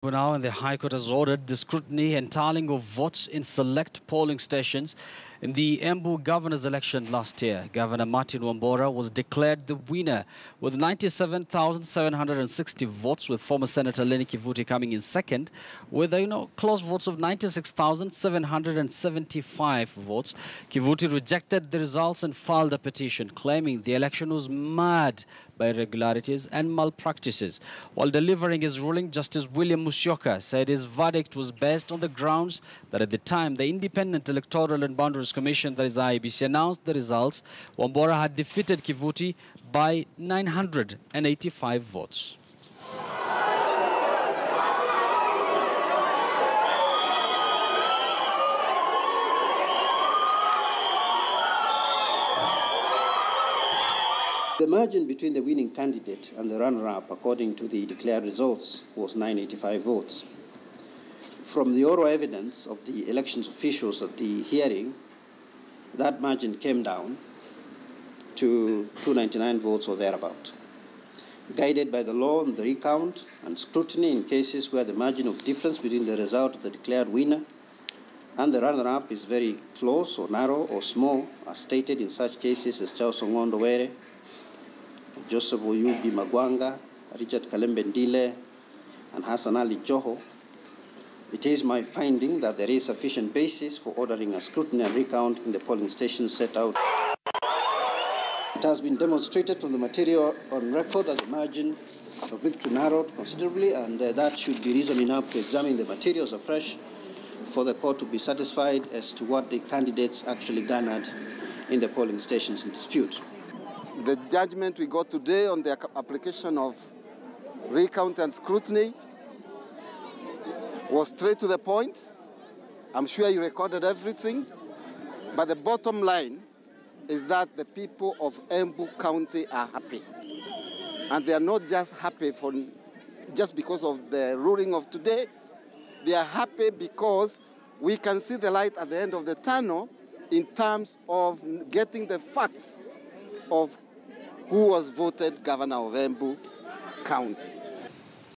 Now, and the High Court has ordered the scrutiny and tallying of votes in select polling stations in the Embu governor's election last year. Governor Martin Mambora was declared the winner with 97,760 votes, with former Senator Lenny Kivuti coming in second with close votes of 96,775 votes. Kivuti rejected the results and filed a petition claiming the election was marred by irregularities and malpractices. While delivering his ruling, Justice Musyoka said his verdict was based on the grounds that at the time the Independent Electoral and Boundaries Commission, that is IEBC, announced the results. Wambora had defeated Kivuti by 985 votes. The margin between the winning candidate and the runner-up, according to the declared results, was 985 votes. From the oral evidence of the elections officials at the hearing, that margin came down to 299 votes or thereabout. Guided by the law on the recount and scrutiny in cases where the margin of difference between the result of the declared winner and the runner-up is very close or narrow or small, as stated in such cases as Charles Ongondo Were, Joseph Oyubi Magwanga, Richard Kalembe Ndile, and Hassan Ali Joho, it is my finding that there is sufficient basis for ordering a scrutiny and recount in the polling stations set out. It has been demonstrated from the material on record that the margin of victory narrowed considerably, and that should be reason enough to examine the materials afresh for the court to be satisfied as to what the candidates actually garnered in the polling stations in dispute. The judgment we got today on the application of recount and scrutiny was straight to the point. I'm sure you recorded everything, but the bottom line is that the people of Embu County are happy. And they are not just happy just because of the ruling of today. They are happy because we can see the light at the end of the tunnel in terms of getting the facts of who was voted governor of Embu County.